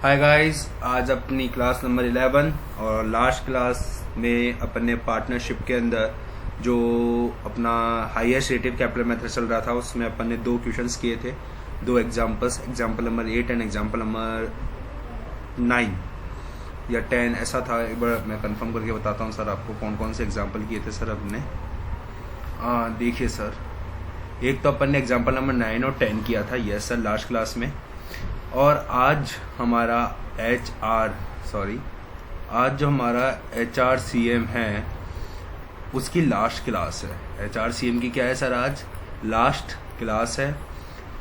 Hi guys, आज अपनी class number 11 और लास्ट क्लास में अपन ने पार्टनरशिप के अंदर जो अपना हाईएस्ट रेटेड कैपिटल मेथड चल रहा था उसमें अपन ने 2 क्वेश्चंस किए थे, 2 examples, example number 8 and example number 9 या 10 ऐसा था। एक बार मैं कंफर्म करके बताता हूँ सर आपको कौन कौन से एग्जाम्पल किए थे सर अपने। देखिए सर, एक तो अपन ने एग्जाम्पल नंबर 9 और 10 किया था, यस सर, लास्ट क्लास में। और आज जो हमारा HRCM है उसकी लास्ट क्लास है। HRCM की क्या है सर, आज लास्ट क्लास है।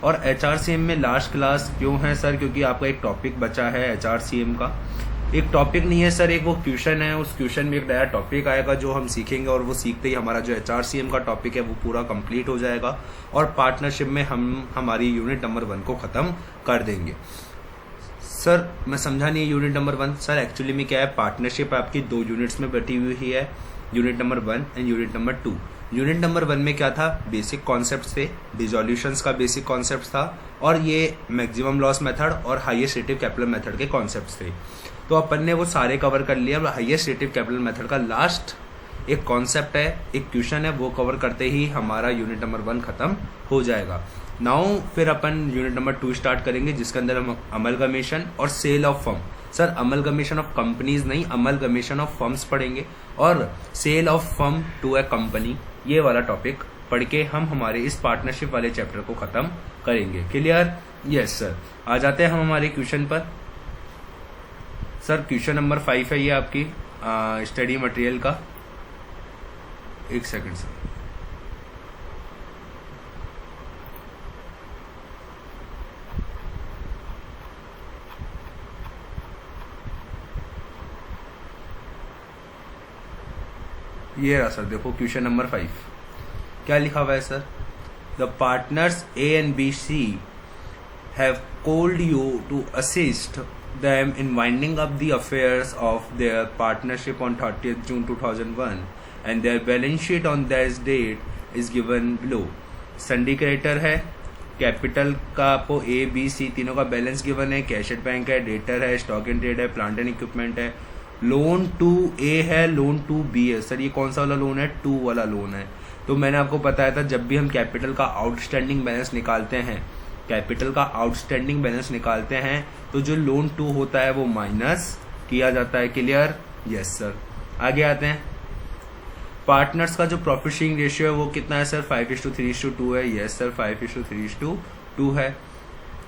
और HRCM में लास्ट क्लास क्यों है सर? क्योंकि आपका एक टॉपिक बचा है HRCM का। एक टॉपिक नहीं है सर, एक वो क्वेश्चन है। उस क्वेश्चन में एक नया टॉपिक आएगा जो हम सीखेंगे, और वो सीखते ही हमारा जो HRCM का टॉपिक है वो पूरा कंप्लीट हो जाएगा और पार्टनरशिप में हम हमारी यूनिट नंबर 1 को ख़त्म कर देंगे। सर मैं समझा नहीं, यूनिट नंबर 1 सर एक्चुअली में क्या है, पार्टनरशिप आपकी 2 यूनिट्स में बटी हुई है, unit number 1 and unit number 2। Unit number 1 में क्या था, बेसिक कॉन्सेप्ट थे, डिसोल्यूशंस का बेसिक कॉन्सेप्ट था, और ये मैक्सिमम लॉस मेथड और हाईएस्ट रेटेड कैपिटल मेथड के कॉन्सेप्ट्स थे। तो अपन ने वो सारे कवर कर लिया। हाईएस्ट रेटेड कैपिटल मेथड का लास्ट एक कॉन्सेप्ट है, एक क्वेश्चन है, वो कवर करते ही हमारा यूनिट नंबर 1 खत्म हो जाएगा। नाउ फिर अपन यूनिट नंबर 2 स्टार्ट करेंगे, जिसके अंदर हम अमलगमेशन और sale of firm, sir amalgamation of companies नहीं, अमलगमेशन ऑफ फर्म्स पढ़ेंगे, और sale of firm to a company, ये वाला टॉपिक पढ़ के हम हमारे इस पार्टनरशिप वाले चैप्टर को खत्म करेंगे। क्लियर? Yes sir. आ जाते हैं हम हमारे क्वेश्चन पर। सर क्वेश्चन नंबर 5 है ये आपकी स्टडी मटेरियल का। एक सेकंड सर। ये रहा सर, देखो क्वेश्चन नंबर 5 क्या लिखा हुआ है sir. The partners A and B C have called you to assist them in winding up the affairs of their partnership on 30th June 2001 and their balance sheet on that date is given below। Syndicator है, capital का आपको A B C तीनों का balance given है, cash at bank है, debtor है, stock and trade है, plant and equipment है, लोन टू A है, लोन टू B है। सर ये कौन सा वाला लोन है? 2 वाला लोन है। तो मैंने आपको बताया था जब भी हम कैपिटल का आउटस्टैंडिंग बैलेंस निकालते हैं, कैपिटल का आउटस्टैंडिंग बैलेंस निकालते हैं तो जो लोन 2 होता है वो माइनस किया जाता है। क्लियर? Yes sir. आगे आते हैं। पार्टनर्स का जो प्रॉफिट शेयरिंग रेशियो है वो कितना है सर? 5:3:2 है। यस सर, 5:3:2 है।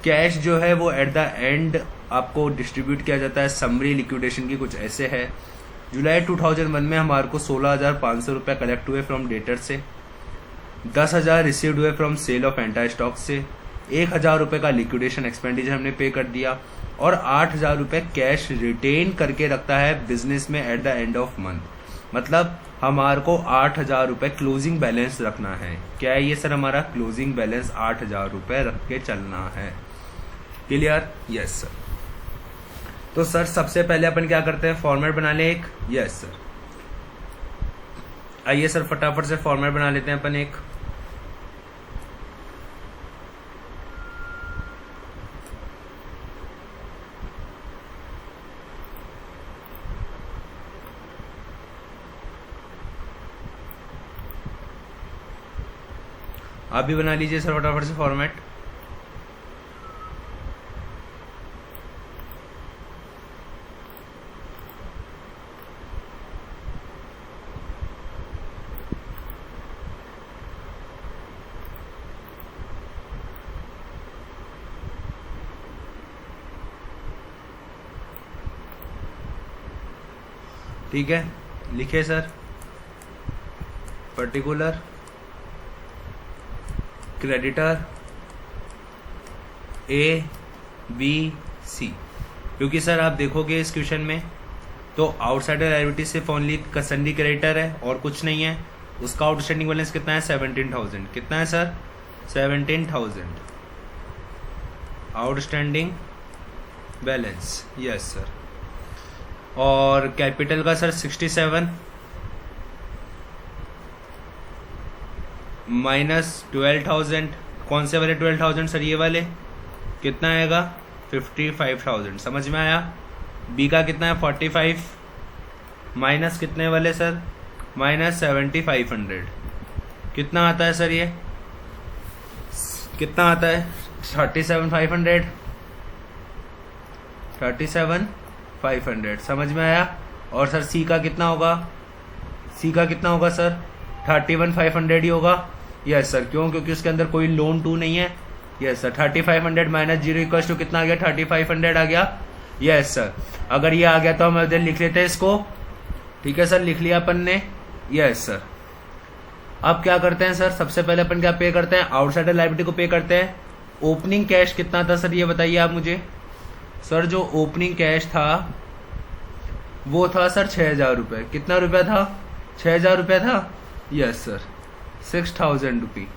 कैश जो है वो एट द एंड आपको डिस्ट्रीब्यूट किया जाता है। समरी लिक्विडेशन की कुछ ऐसे है। जुलाई 2001 में हमारे को 16,500 रुपये कलेक्ट हुए फ्रॉम डेटर से, 10,000 रिसीव्ड हुए from sale of entire stock से, 1,000 रुपये का लिक्विडेशन एक्सपेंडिचर हमने पे कर दिया, और 8,000 रुपये कैश रिटेन करके रखता है बिजनेस में at the end of month. मतलब हमारे को 8,000 रुपये क्लोजिंग बैलेंस रखना है। क्या है ये सर? हमारा क्लोजिंग बैलेंस 8,000 रुपये रख के चलना है। क्लियर? Yes sir. तो सर सबसे पहले अपन क्या करते हैं, फॉर्मेट बना ले एक। Yes sir. आइए सर फटाफट से फॉर्मेट बना लेते हैं अपन एक। आप भी बना लीजिए सर फटाफट से फॉर्मेट। ठीक है, लिखे sir. Particular creditor A B C, क्योंकि सर आप देखोगे इस क्वेश्चन में तो आउटसाइडर लायबिलिटी सिर्फ ओनली कसंडी क्रेडिटर है और कुछ नहीं है। उसका आउटस्टैंडिंग बैलेंस कितना है? 17,000। कितना है sir? 17,000 outstanding balance. Yes sir. और कैपिटल का सर 67 माइनस 12,000, कौन से वाले 12,000 सर? ये वाले। कितना आएगा? 55,000। समझ में आया? बी का कितना है 45 माइनस कितने वाले सर, माइनस 7500, कितना आता है सर? ये कितना आता है? 37,500, 37,500। समझ में आया? और सर सी का कितना होगा? सी का कितना होगा सर? 31,500 ही होगा। यस सर, क्यों? क्योंकि उसके अंदर कोई लोन टू नहीं है। Yes sir, 3500 minus 0 equal to कितना आ गया? 3500 आ गया। यस सर, अगर ये आ गया तो हम उधर लिख लेते हैं इसको। ठीक है सर, लिख लिया अपन ने। यस सर, अब क्या करते हैं सर? सबसे पहले अपन क्या पे करते हैं? आउटसाइडर लायबिलिटी को पे करते हैं। ओपनिंग कैश कितना था सर, ये बताइए आप मुझे। सर जो ओपनिंग कैश था वो था सर 6,000 रुपये। कितना रुपया था? 6,000 रुपया था। यस सर, 6,000 रुपी।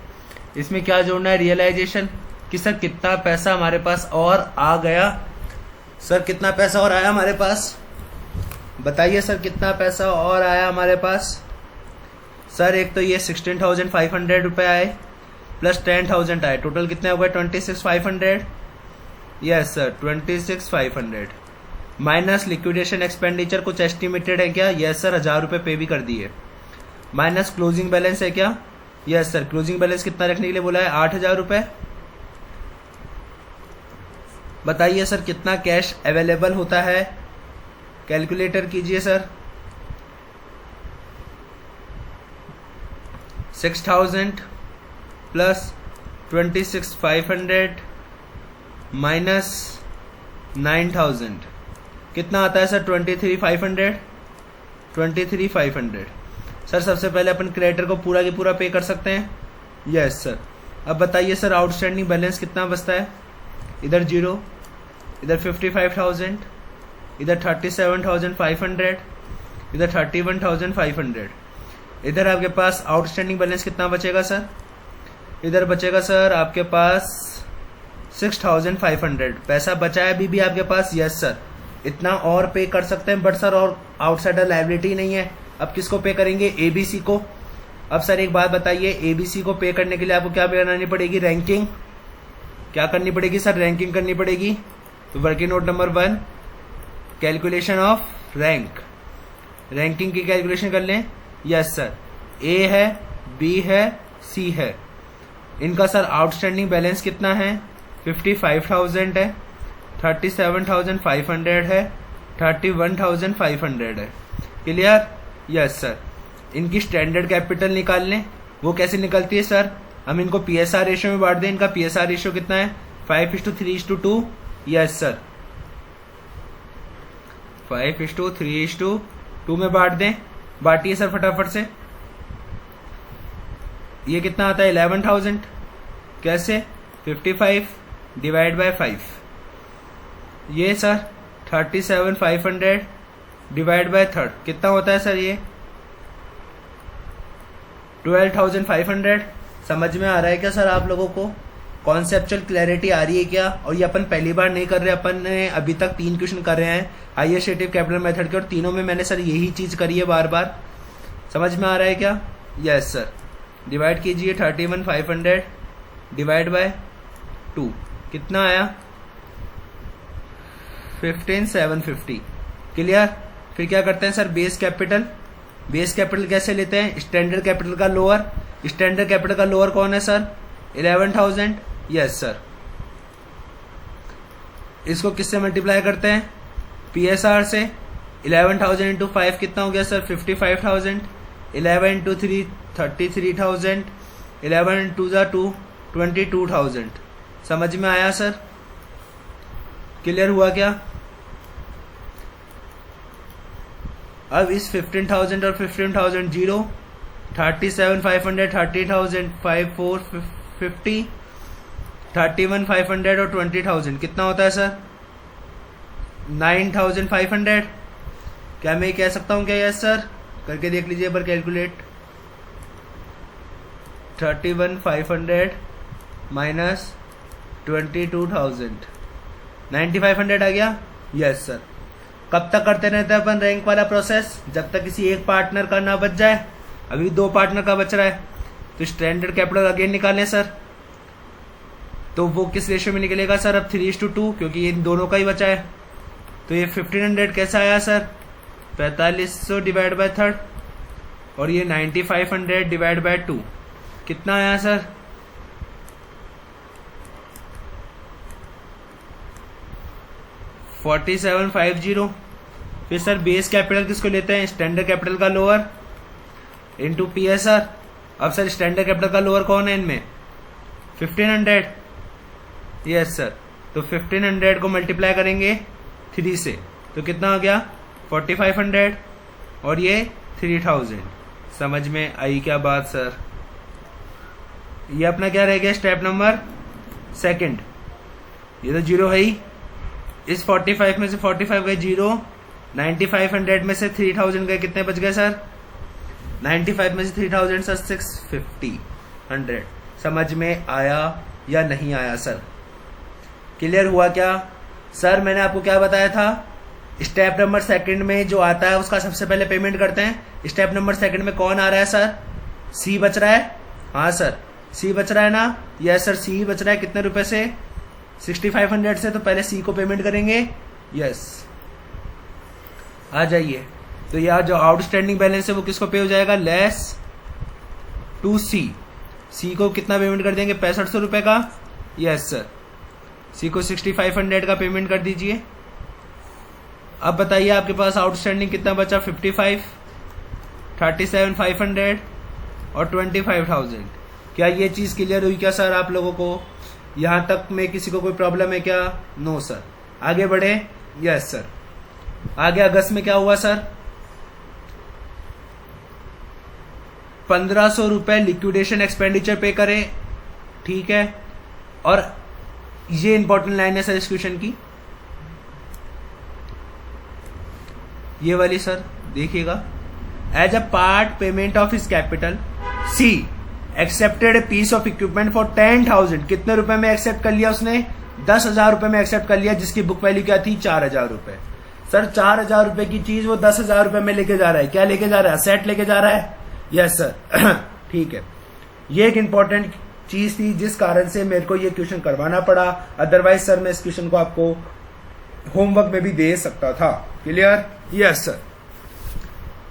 इसमें क्या जोड़ना है? रियलाइजेशन कि सर कितना पैसा हमारे पास और आ गया। सर कितना पैसा और आया हमारे पास, बताइए सर कितना पैसा और आया हमारे पास। सर एक तो ये 16,500 रुपये आए प्लस 10,000 आए, टोटल कितने हो गए? 26,500। Yes sir, 26,500 minus liquidation expenditure कुछ एस्टिमेटेड है क्या? यस सर, 1,000 रुपये पे भी कर दिए। माइनस क्लोजिंग बैलेंस है क्या? यस सर, क्लोजिंग बैलेंस कितना रखने के लिए बोला है? 8,000 रुपये। बताइए सर कितना कैश अवेलेबल होता है, कैलकुलेटर कीजिए सर। 6,000 प्लस 26,500 माइनस 9,000 कितना आता है सर? 23,500। 23,500। सर सबसे पहले अपन क्रेडिटर को पूरा की पूरा पे कर सकते हैं। यस सर, अब बताइए सर आउटस्टैंडिंग बैलेंस कितना बचता है? इधर 0, इधर 55,000, इधर 37,500, इधर 31,500। इधर आपके पास आउटस्टैंडिंग बैलेंस कितना बचेगा सर? इधर बचेगा सर आपके पास 6,500 पैसा बचा है अभी भी आपके पास। यस सर, इतना और पे कर सकते हैं, बट सर और आउटसाइडर लायबिलिटी नहीं है। अब किसको पे करेंगे? एबीसी को। अब सर एक बात बताइए, एबीसी को पे करने के लिए आपको क्या बनानी पड़ेगी? रैंकिंग। क्या करनी पड़ेगी सर? रैंकिंग करनी पड़ेगी। तो working note number 1, calculation of rank. Ranking की कैलकुलेशन कर लें। यस सर, ए है, बी है, सी है। इनका सर आउटस्टैंडिंग बैलेंस कितना है? 55,000 है, 37,500 है, 31,500 है। क्लियर? यस सर, इनकी स्टैंडर्ड कैपिटल निकाल लें। वो कैसे निकलती है सर? हम इनको पीएसआर रेशियो में बांट दें। इनका पीएसआर रेशियो कितना है? 5:3:2। यस सर, 5:3:2 में बांट दें। बांटिए सर फटाफट से। ये कितना आता है? 11,000। कैसे? 55 डिवाइड बाय 5। ये सर 37,500 डिवाइड बाय 3 कितना होता है सर? ये 12,500। समझ में आ रहा है क्या सर आप लोगों को? कॉन्सेप्चुअल क्लैरिटी आ रही है क्या? और ये अपन पहली बार नहीं कर रहे, अपन ने अभी तक 3 क्वेश्चन कर रहे हैं हाईएस्ट रेटिव कैपिटल मेथड के, और तीनों में मैंने सर यही चीज करी है बार बार। समझ में आ रहा है क्या? यस सर, डिवाइड कीजिए 31,500 डिवाइड बाय 2 कितना आया? 15,750। क्लियर? फिर क्या करते हैं sir? Base capital. Base capital कैसे लेते हैं? स्टैंडर्ड कैपिटल का लोअर। स्टैंडर्ड कैपिटल का लोअर कौन है सर? 11,000। यस सर, इसको किससे मल्टीप्लाई करते हैं? पीएसआर से। 11,000 इंटू 5 कितना हो गया सर? 55,000। 11 इंटू 3 33,000। 11 इंटू 2 22,000। समझ में आया सर? क्लियर हुआ क्या? अब इस 15,000 और 15,000 0, 37,500, 30,550, 31,500 और 20,000 कितना होता है सर? 9,500। क्या मैं कह सकता हूं क्या? यस सर, करके देख लीजिए पर कैलकुलेट। 31,500 माइनस 22,000, 9,500 आ गया। यस सर, कब तक करते रहते हैं अपन रैंक वाला प्रोसेस? जब तक किसी एक पार्टनर का ना बच जाए। अभी 2 पार्टनर का बच रहा है, तो स्टैंडर्ड कैपिटल अगेन निकालें सर। तो वो किस रेशियो में निकलेगा सर? अब 3:2, क्योंकि इन दोनों का ही बचा है। तो ये 1500 कैसा आया सर? 4500 डिवाइड बाय 3, और ये 9500 डिवाइड बाय 2 कितना आया सर? 4750। फिर सर बेस कैपिटल किसको लेते हैं? स्टैंडर्ड कैपिटल का लोअर इंटू PSR। अब सर स्टैंडर्ड कैपिटल का लोअर कौन है इनमें? 1500। यस सर, तो 1500 को मल्टीप्लाई करेंगे 3 से, तो कितना हो गया? 4500, और ये 3000। समझ में आई क्या बात सर? ये अपना क्या रह गया? Step number second. ये तो जीरो है ही। इस 45 में से 45 गए जीरो, 9500 में से 3000 गए, कितने बच गए सर? 95 में से 3000 सर 650 100। समझ में आया या नहीं आया सर? क्लियर हुआ क्या सर? मैंने आपको क्या बताया था? स्टेप नंबर सेकंड में जो आता है उसका सबसे पहले पेमेंट करते हैं। स्टेप नंबर सेकंड में कौन आ रहा है सर? सी बच रहा है। हाँ सर, सी बच रहा है ना? यस सर, सी बच रहा है। कितने रुपए से? 6500 से। तो पहले सी को पेमेंट करेंगे। यस, आ जाइए। तो यह जो आउटस्टैंडिंग बैलेंस है वो किसको पे हो जाएगा? लेस टू सी। सी को कितना पेमेंट कर देंगे? 6500 रुपए का। यस सर, सी को 6500 का पेमेंट कर दीजिए। अब बताइए आपके पास आउटस्टैंडिंग कितना बचा? 55, 37,500 और 25,000। क्या ये चीज क्लियर हुई क्या सर आप लोगों को? यहां तक में किसी को कोई प्रॉब्लम है क्या? No sir. आगे बढ़े। यस सर, आगे अगस्त में क्या हुआ सर? 1500 रुपए लिक्विडेशन एक्सपेंडिचर पे करे, ठीक है। और ये इंपॉर्टेंट लाइन है सर इस क्वेश्चन की, ये वाली सर देखिएगा। As a part payment of his capital, C accepted piece of equipment for 10,000। कितने रुपए में एक्सेप्ट कर लिया उसने? 10,000 रुपए में एक्सेप्ट कर लिया, जिसकी बुक वैल्यू क्या थी? 4,000 रुपए। सर 4,000 रुपए की चीज वो 10,000 रुपए में लेके जा रहा है। क्या लेके जा रहा है? सेट लेके जा रहा है। यस सर, ठीक है। ये एक इंपॉर्टेंट चीज थी जिस कारण से मेरे को ये क्वेश्चन करवाना पड़ा, अदरवाइज सर मैं इस क्वेश्चन को आपको होमवर्क में भी दे सकता था। क्लियर? Yes sir.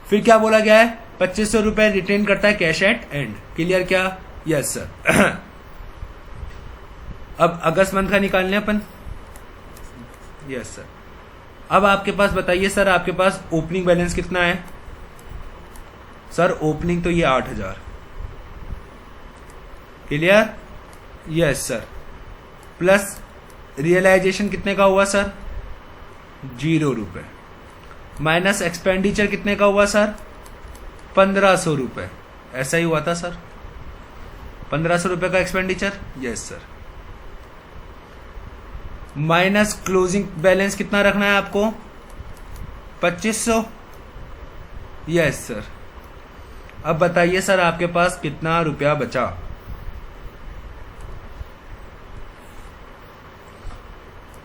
फिर क्या बोला गया है? 2500 रुपए रिटेन करता है कैश एट एंड। क्लियर क्या? Yes sir. अब अगस्त मंथ का निकालने अपन। Yes sir. अब आपके पास बताइए सर, आपके पास ओपनिंग बैलेंस कितना है? सर ओपनिंग तो ये 8,000। Clear? Yes sir. Plus realisation कितने का हुआ सर? 0 रुपए। माइनस एक्सपेंडिचर कितने का हुआ सर? 1500 रुपए। ऐसा ही हुआ था सर, 1500 रुपए का expenditure. Yes sir. Minus closing balance कितना रखना है आपको? 2500। Yes sir. अब बताइए सर आपके पास कितना रुपया बचा?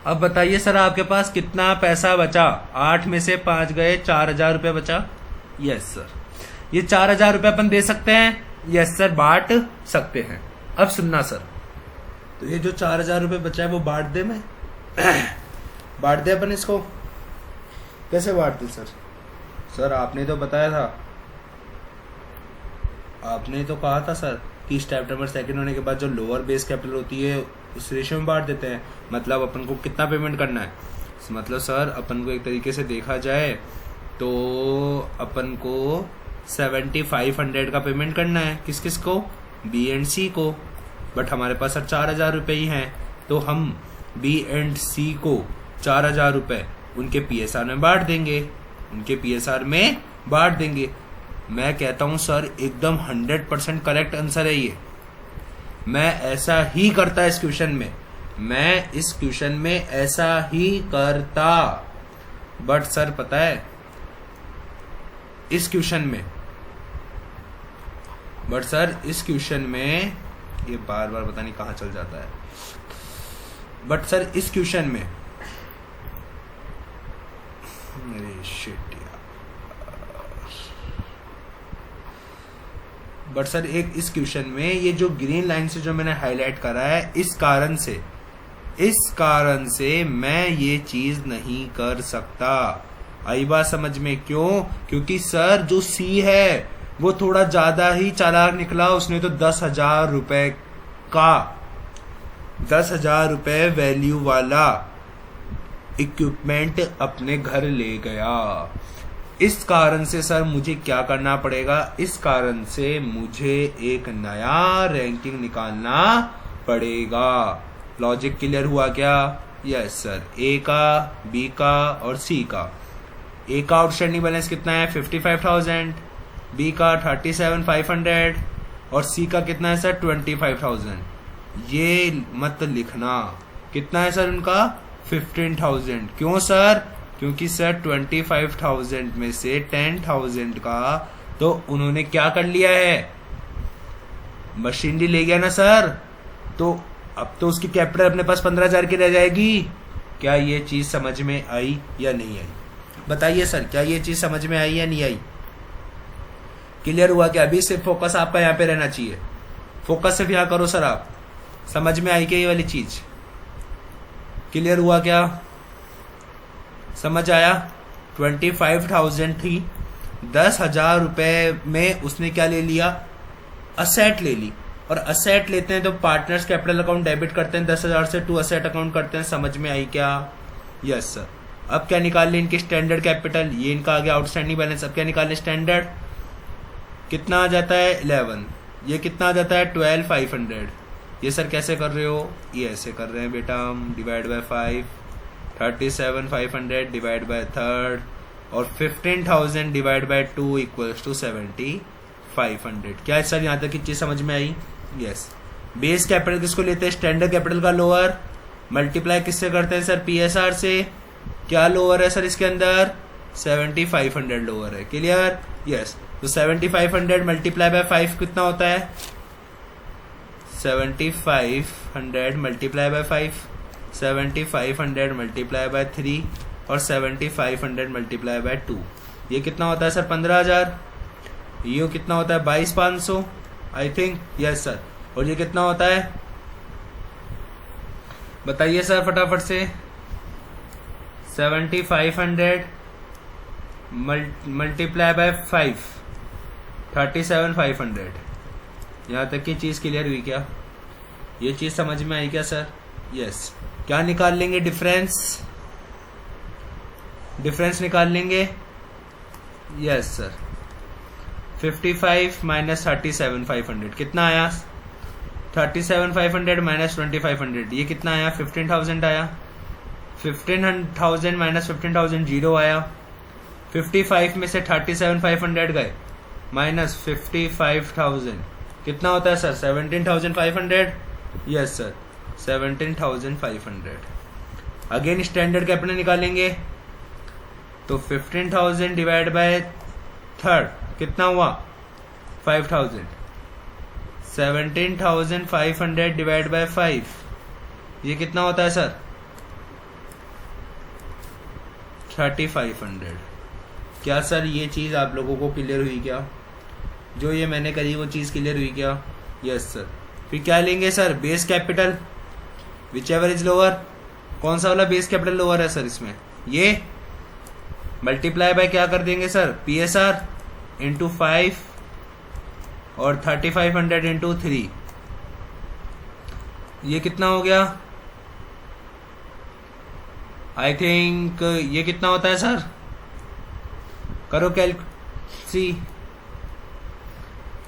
अब बताइए सर आपके पास कितना पैसा बचा? 8 में से 5 गए, 4,000 रुपये बचा। Yes sir. ये 4,000 रुपये अपन दे सकते हैं? यस सर, बांट सकते हैं। अब सुनना सर, तो ये जो 4,000 रुपये बचा है वो बांट दे मैं बांट दे अपन इसको। कैसे बांट दे सर? सर आपने तो बताया था, आपने तो कहा था सर कि स्टेप नंबर सेकंड होने के बाद जो लोअर बेस कैपिटल होती है उस रेशियो में बांट देते हैं। मतलब अपन को कितना पेमेंट करना है? मतलब सर अपन को एक तरीके से देखा जाए तो अपन को 7,500 का पेमेंट करना है। किस किस को? बी एंड सी को। बट हमारे पास सर 4,000 रुपये ही हैं, तो हम बी एंड सी को 4,000 रुपये उनके PSR में बांट देंगे, उनके PSR में बांट देंगे। मैं कहता हूं सर एकदम 100% करेक्ट आंसर है ये। मैं ऐसा ही करता इस क्वेश्चन में, मैं इस क्वेश्चन में ऐसा ही करता। बट सर पता है इस क्वेश्चन में, बट सर इस क्वेश्चन में ये बार बार पता नहीं कहां चल जाता है। बट सर इस क्वेश्चन में, अरे शिट यार, बट सर एक इस क्वेश्चन में ये जो ग्रीन लाइन से जो मैंने हाईलाइट करा है, इस कारण से मैं ये चीज नहीं कर सकता। आई बात समझ में? क्यों? क्योंकि सर जो सी है वो थोड़ा ज्यादा ही चालाक निकला। उसने तो 10,000 रुपए का 10,000 रुपए वैल्यू वाला इक्विपमेंट अपने घर ले गया। इस कारण से सर मुझे क्या करना पड़ेगा? इस कारण से मुझे एक नया रैंकिंग निकालना पड़ेगा। लॉजिक क्लियर हुआ क्या? Yes sir. ए का, बी का और सी का। ए का आउटस्टैंडिंग बैलेंस कितना है? 55,000। बी का 37,500 और सी का कितना है सर? 25,000। ये मत लिखना। कितना है सर उनका? 15,000। क्यों सर? क्योंकि सर 25,000 में से 10,000 का तो उन्होंने क्या कर लिया है? मशीनरी ले गया ना सर। तो अब तो उसकी कैपिटल अपने पास 15,000 की रह जाएगी। क्या ये चीज समझ में आई या नहीं आई? बताइए सर, क्या ये चीज समझ में आई या नहीं आई? क्लियर हुआ क्या? अभी सिर्फ फोकस आपका यहाँ पे रहना चाहिए। फोकस सिर्फ यहाँ करो सर। आप समझ में आई क्या ये वाली चीज? क्लियर हुआ क्या? समझ आया? 25,000 थी, 10,000 रुपए में उसने क्या ले लिया? असेट ले ली। और असेट लेते हैं तो पार्टनर्स कैपिटल अकाउंट डेबिट करते हैं 10,000 से टू असेट अकाउंट करते हैं। समझ में आई क्या? Yes sir. अब क्या निकाल लें? इनकी स्टैंडर्ड कैपिटल। ये इनका आ गया आउटस्टैंडिंग बैलेंस। अब क्या निकाल लें? स्टैंडर्ड कितना आ जाता है? 11। ये कितना आ जाता है? 12,500। ये सर कैसे कर रहे हो? ये ऐसे कर रहे हैं बेटा हम। Divide by 5, 37,500 divide by 3rd और 15,000 डिवाइड बाय 2 इक्वल्स टू 70,500। क्या सर यहाँ तक की चीज समझ में आई? यस। बेस कैपिटल किसको लेते हैं? स्टैंडर्ड कैपिटल का लोअर। मल्टीप्लाई किससे करते हैं सर? पीएसआर से। क्या लोअर है सर इसके अंदर? 7,500 लोअर है। क्लियर? यस। तो 7,500 मल्टीप्लाई बाय 5 कितना होता है? 7,500 मल्टीप्लाई बाय 5, 7,500 मल्टीप्लाई बाय 3 और 7,500 मल्टीप्लाई बाय 2। ये कितना होता है सर? 15,000। ये कितना होता है? 22,500 आई थिंक। Yes sir. और ये कितना होता है? बताइए सर फटाफट से। 7,500 मल्टीप्लाई बाय 5, 37,500। यहाँ तक की चीज क्लियर हुई क्या? ये चीज समझ में आई क्या सर? यस। क्या निकाल लेंगे? डिफरेंस निकाल लेंगे। Yes sir. 55 माइनस 37,500 कितना आया? 37,500 माइनस 25,500 ये कितना आया? 15,000 आया। 15,000 माइनस 15,000 जीरो आया। 55 में से 37,500 गए माइनस 55,000 कितना होता है sir? 17,500। Yes sir, 17,500। Again standard capital निकालेंगे तो 15,000 डिवाइड बाय 3rd कितना हुआ? 5,000। 17,500 डिवाइड बाय 5 ये कितना होता है सर? 3,500। क्या सर ये चीज आप लोगों को क्लियर हुई क्या? जो ये मैंने करी वो चीज क्लियर हुई क्या? Yes sir. फिर क्या लेंगे sir? Base capital which ever is lower. कौन सा वाला बेस कैपिटल लोअर है सर इसमें? ये मल्टीप्लाई बाय क्या कर देंगे सर? पीएसआर इंटू 5 और 3,500 इंटू 3 ये कितना हो गया? आई थिंक ये कितना होता है सर? करो कैलक सी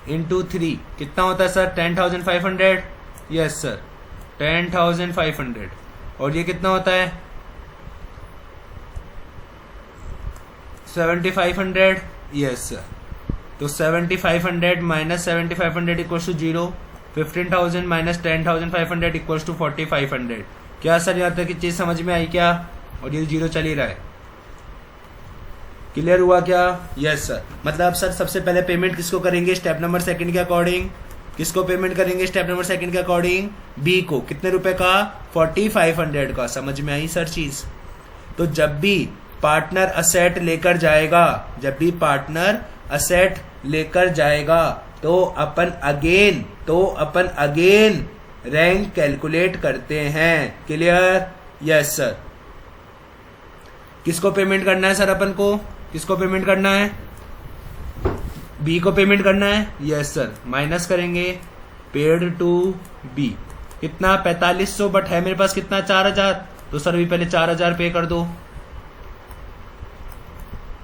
इंटू 3 कितना होता है सर? 10,500। Yes sir, 10,500। और ये कितना होता है? 7,500। Yes sir. तो 7,500 minus 7,500 equals to 0। 15,000 minus 10,500 equals to 4,500। क्या सर यहाँ तक की चीज समझ में आई क्या? और ये 0 चल ही रहा है। क्लियर हुआ क्या? Yes sir. मतलब सर सबसे पहले पेमेंट किसको करेंगे? स्टेप नंबर 2 के अकॉर्डिंग। किसको पेमेंट करेंगे स्टेप नंबर 2 के अकॉर्डिंग? बी को। कितने रुपए का? 4,500 का। समझ में आई सर चीज? तो जब भी पार्टनर असेट लेकर जाएगा तो अपन अगेन रैंक कैलकुलेट करते हैं। क्लियर? Yes sir. किसको पेमेंट करना है सर? अपन को किसको पेमेंट करना है? बी को पेमेंट करना है। Yes sir. माइनस करेंगे पेड टू बी। कितना? 4500, बट है मेरे पास कितना? 4000। तो सर अभी पहले 4000 पे कर दो,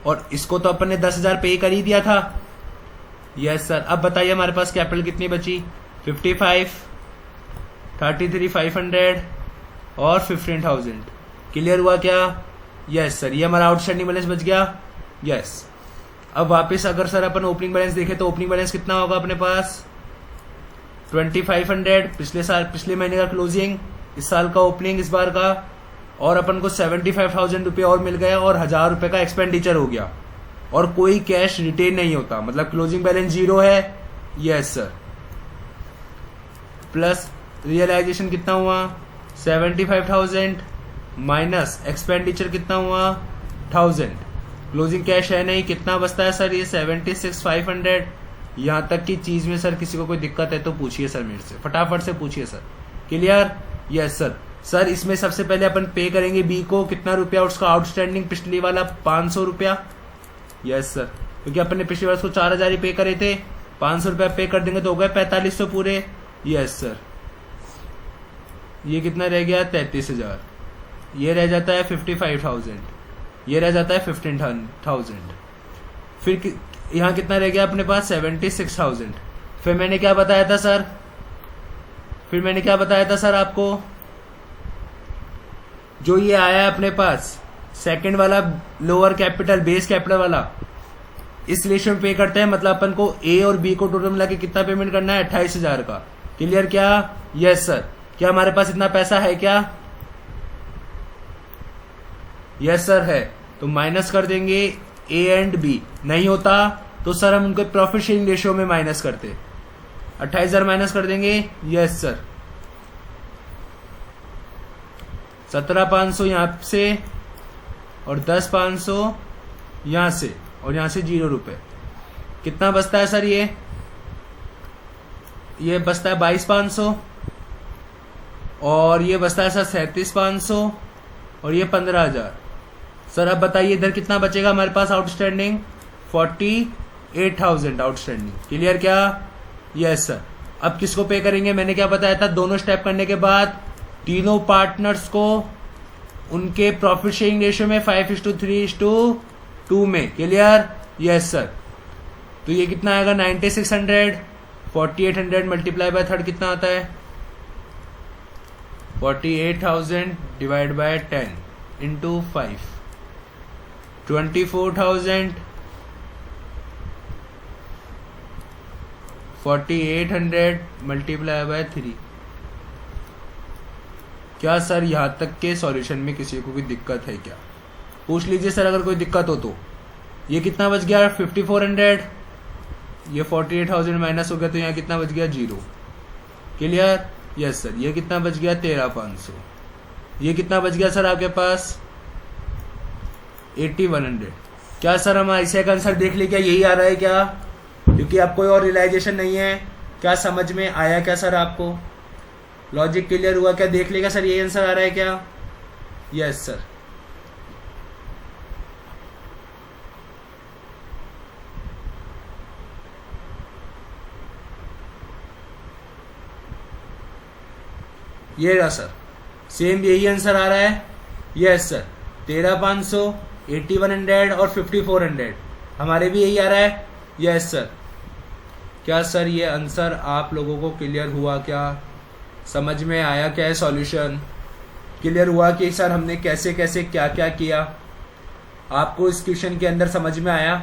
और इसको तो अपन ने 10,000 पे कर ही दिया था। Yes sir. अब बताइए हमारे पास कैपिटल कितनी बची? 55, 33,500 और 15,000। क्लियर हुआ क्या? Yes sir. ये हमारा आउटस्टैंडिंग बैलेंस बच गया। यस। अब वापस अगर सर अपन ओपनिंग बैलेंस देखें तो ओपनिंग बैलेंस कितना होगा अपने पास? 2500 पिछले महीने का क्लोजिंग, इस साल का ओपनिंग इस बार का, और अपन को 75,000 रुपये और मिल गया, और 1,000 रुपये का एक्सपेंडिचर हो गया, और कोई कैश रिटेन नहीं होता, मतलब क्लोजिंग बैलेंस 0 है। Yes sir. प्लस रियलाइजेशन कितना हुआ? 75,000 माइनस एक्सपेंडिचर कितना हुआ? 1000। क्लोजिंग कैश है नहीं, कितना बचता है सर? ये 76,500। यहाँ तक की चीज में सर किसी को कोई दिक्कत है तो पूछिए सर, मेरे से फटाफट से पूछिए sir. Clear? Yes sir. Sir इसमें सबसे पहले अपन पे करेंगे बी को कितना रुपया, उसका आउटस्टैंडिंग पिछली वाला 500 रुपया। Yes sir. क्योंकि अपन ने पिछली बार उसको 4000 ही पे करे थे, 500 रुपया पे कर देंगे तो हो गए 4500 पूरे। Yes sir. ये कितना रह गया? 33,000। ये रह जाता है 55,000। ये रह जाता है 15,000। फिर यहाँ कितना रह गया अपने पास? 76,000। फिर मैंने क्या बताया था सर? आपको जो ये आया अपने पास सेकंड वाला लोअर कैपिटल बेस कैपिटल वाला, इस रेशियो में पे करते हैं, मतलब अपन को ए और बी को टोटल मिला के कितना पेमेंट करना है? 28,000 का। क्लियर क्या? Yes sir. क्या हमारे पास इतना पैसा है क्या? यस सर है। तो माइनस कर देंगे ए एंड बी। नहीं होता तो सर हम उनको प्रॉफिट शेयरिंग रेशियो में माइनस करते। 28,000 माइनस कर देंगे। Yes sir. 17,500 यहां से और 10,500 यहां से, और यहां से 0 रुपए। कितना बचता है सर? ये बचता है 22,500, और ये बचता है सर 37,500, और ये 15,000। सर अब बताइए इधर कितना बचेगा हमारे पास आउटस्टैंडिंग? 48,000 आउटस्टैंडिंग। क्लियर क्या? Yes sir. अब किसको पे करेंगे? मैंने क्या बताया था? दोनों स्टेप करने के बाद तीनों पार्टनर्स को उनके प्रॉफिट शेयरिंग रेशियो में 5:3:2 में। क्लियर? Yes sir. तो ये कितना आएगा? 9600। 4800 मल्टीप्लाई बाय थर्ड कितना आता है? 48,000 divide by 10 into 5, 24,000। 4800 multiply by 3। क्या सर यहां तक के सॉल्यूशन में किसी को कोई दिक्कत है क्या? पूछ लीजिए सर अगर कोई दिक्कत हो तो। ये कितना बच गया? 5400। ये 48,000 माइनस हो गया तो यहाँ कितना बच गया? 0। क्लियर? Yes sir. ये कितना बच गया? 13,500। ये कितना बच गया सर आपके पास? 8100। क्या सर हम ऐसे का आंसर देख ले क्या यही आ रहा है क्या? क्योंकि आप कोई और रियलाइजेशन नहीं है। क्या समझ में आया क्या सर आपको? लॉजिक क्लियर हुआ क्या? देख लेगा सर यही आंसर आ रहा है क्या? Yes sir. ये रहा सर, सेम यही आंसर आ रहा है। Yes sir. 13,500, 8100 और 5400 हमारे भी यही आ रहा है। Yes sir. क्या सर ये आंसर आप लोगों को क्लियर हुआ क्या? समझ में आया क्या है सॉल्यूशन? क्लियर हुआ कि सर हमने कैसे कैसे क्या क्या किया? आपको इस क्वेश्चन के अंदर समझ में आया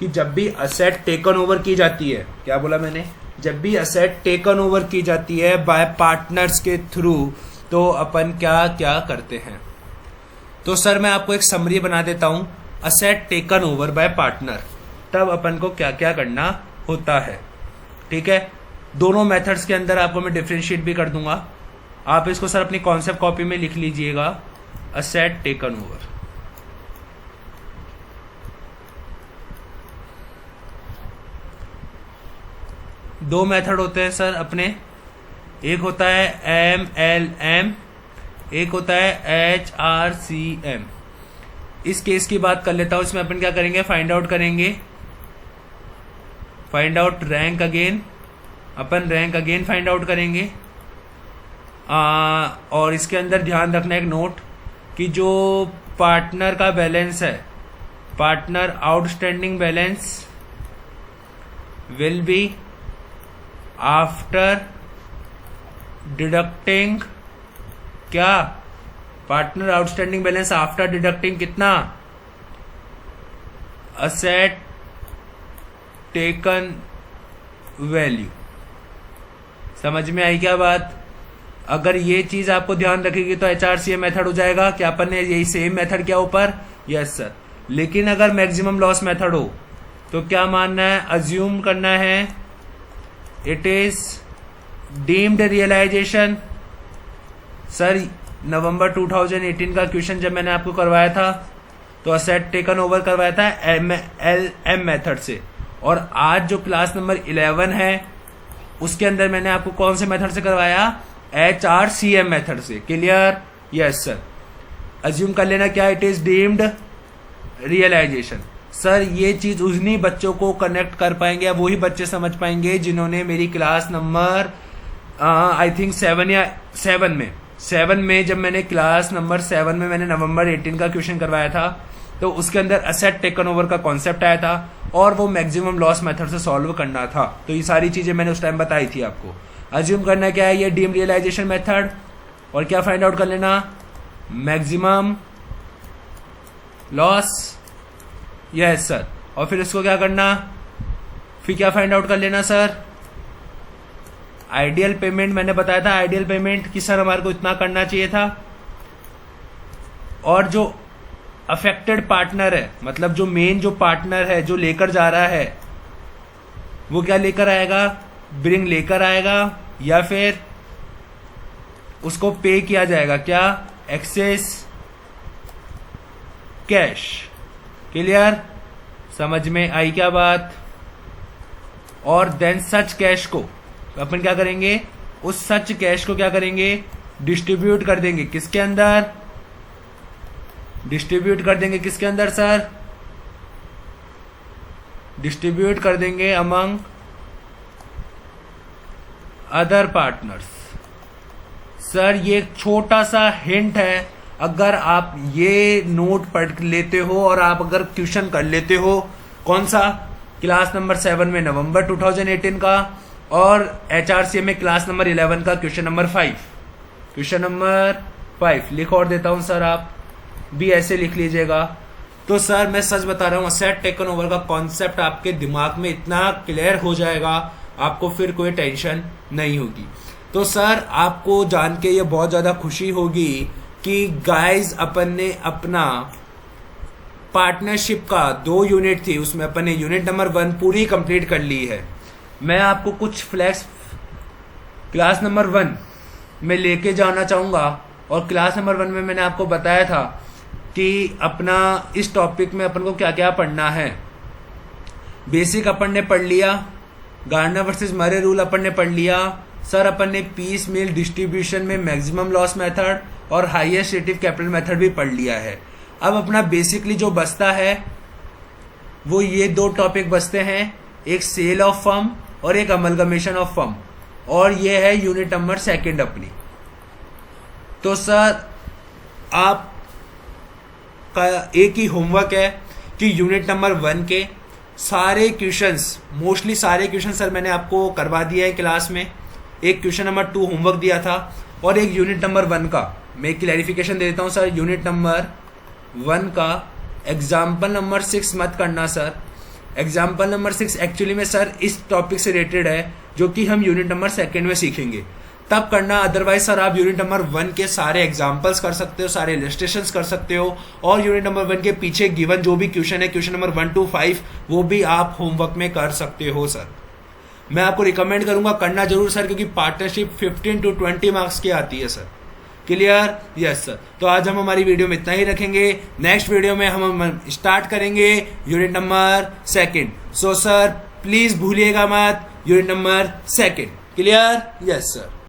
कि जब भी असेट टेकन ओवर की जाती है, क्या बोला मैंने? जब भी असेट टेकन ओवर की जाती है बाय पार्टनर्स के थ्रू, तो अपन क्या क्या करते हैं? तो सर मैं आपको एक समरी बना देता हूं। Asset taken over by partner, तब अपन को क्या क्या करना होता है। ठीक है? दोनों मेथड्स के अंदर आपको मैं डिफरेंशिएट भी कर दूंगा। आप इसको सर अपनी कॉन्सेप्ट कॉपी में लिख लीजिएगा। असेट टेकन ओवर, दो मेथड होते हैं सर अपने, एक होता है MLM, एक होता है HRCM। इस केस की बात कर लेता हूं। इसमें अपन क्या करेंगे, फाइंड आउट करेंगे, फाइंड आउट रैंक अगेन, अपन रैंक अगेन फाइंड आउट करेंगे। और इसके अंदर ध्यान रखना एक नोट कि जो पार्टनर का बैलेंस है, partner outstanding balance will be after deducting, क्या, partner outstanding balance after deducting कितना, असेट टेकन वैल्यू। समझ में आई क्या बात? अगर ये चीज आपको ध्यान रखेगी तो HRCM मेथड हो जाएगा। क्या अपन ने यही सेम मेथड किया ऊपर? Yes sir. लेकिन अगर मैक्सिमम लॉस मेथड हो तो क्या मानना है, अज्यूम करना है it is deemed realisation. Sir नवंबर 2018 का क्वेश्चन जब मैंने आपको करवाया था तो असेट टेकन ओवर करवाया था MLM मेथड से, और आज जो क्लास नंबर 11 है उसके अंदर मैंने आपको कौन से मेथड से करवाया, HRCM मेथड से। क्लियर? Yes sir. अज्यूम कर लेना क्या, it is deemed realisation. Sir ये चीज उन्हीं बच्चों को कनेक्ट कर पाएंगे या वही बच्चे समझ पाएंगे जिन्होंने मेरी क्लास नंबर आई थिंक 7 में जब मैंने क्लास नंबर 7 में मैंने नवंबर 18 का क्वेश्चन करवाया था तो उसके अंदर असेट टेकन ओवर का कॉन्सेप्ट आया था और वो मैक्सिमम लॉस मेथड से सॉल्व करना था। तो ये सारी चीजें मैंने उस टाइम बताई थी आपको। अज्यूम करना क्या है, ये डीम रियलाइजेशन मेथड, और क्या फाइंड आउट कर लेना, मैक्सिमम लॉस। Yes sir. और फिर इसको क्या करना, फिर क्या फाइंड आउट कर लेना सर, आइडियल पेमेंट। मैंने बताया था आइडियल पेमेंट कि सर हमारे को इतना करना चाहिए था, और जो अफेक्टेड पार्टनर है, मतलब जो मेन जो पार्टनर है जो लेकर जा रहा है वो क्या लेकर आएगा, ब्रिंग लेकर आएगा, या फिर उसको पे किया जाएगा, क्या, एक्सेस कैश। क्लियर? समझ में आई क्या बात? और देन सच कैश को अपन क्या करेंगे, उस सच कैश को क्या करेंगे, डिस्ट्रीब्यूट कर देंगे किसके अंदर, डिस्ट्रीब्यूट कर देंगे किसके अंदर सर, डिस्ट्रीब्यूट कर देंगे अमंग अदर पार्टनर्स। सर ये एक छोटा सा हिंट है, अगर आप ये नोट पढ़ लेते हो और आप अगर क्वेश्चन कर लेते हो, कौन सा, क्लास नंबर 7 में नवंबर 2018 का, और HRCM में क्लास नंबर 11 का क्वेश्चन नंबर 5, क्वेश्चन नंबर 5 लिख और देता हूं सर, आप भी ऐसे लिख लीजिएगा। तो सर मैं सच बता रहा हूं, असेट टेकन ओवर का कॉन्सेप्ट आपके दिमाग में इतना क्लियर हो जाएगा, आपको फिर कोई टेंशन नहीं होगी। तो सर आपको जान के ये बहुत ज्यादा खुशी होगी कि गाइज अपन ने अपना पार्टनरशिप का 2 यूनिट थी, उसमें अपन ने यूनिट नंबर 1 पूरी कंप्लीट कर ली है। मैं आपको कुछ फ्लैक्स क्लास नंबर 1 में लेके जाना चाहूंगा, और क्लास नंबर 1 में मैंने आपको बताया था कि अपना इस टॉपिक में अपन को क्या क्या पढ़ना है। बेसिक अपन ने पढ़ लिया, गार्डनर वर्सेस मरे रूल अपन ने पढ़ लिया सर, अपन ने पीस मील डिस्ट्रीब्यूशन में मैक्सिमम लॉस मेथड और हाईएस्ट रेटिव कैपिटल मेथड भी पढ़ लिया है। अब अपना बेसिकली जो बचता है वो ये 2 टॉपिक बचते हैं, एक सेल ऑफ फर्म और एक अमलगमेशन ऑफ फर्म, और ये है यूनिट नंबर 2 अपनी। तो सर आप का एक ही होमवर्क है कि यूनिट नंबर 1 के सारे क्वेश्चंस, मोस्टली सारे क्वेश्चन सर मैंने आपको करवा दिया है क्लास में। एक क्वेश्चन नंबर 2 होमवर्क दिया था, और एक यूनिट नंबर 1 का मैं क्लैरिफिकेशन दे देता हूं सर। यूनिट नंबर 1 का एग्जाम्पल नंबर 6 मत करना सर। एग्जाम्पल नंबर 6 एक्चुअली में सर इस टॉपिक से रिलेटेड है जो कि हम यूनिट नंबर 2 में सीखेंगे, तब करना। अदरवाइज सर आप यूनिट नंबर 1 के सारे एग्जाम्पल्स कर सकते हो, सारे इलस्ट्रेशंस कर सकते हो, और यूनिट नंबर 1 के पीछे गिवन जो भी क्वेश्चन है, क्वेश्चन नंबर 1 to 5, वो भी आप होमवर्क में कर सकते हो सर। मैं आपको रिकमेंड करूंगा करना जरूर सर, क्योंकि पार्टनरशिप 15 to 20 मार्क्स की आती है सर। क्लियर? Yes sir. तो आज हम हमारी वीडियो में इतना ही रखेंगे। नेक्स्ट वीडियो में हम स्टार्ट करेंगे unit number 2। So sir please भूलिएगा मत unit number 2. Clear? Yes sir.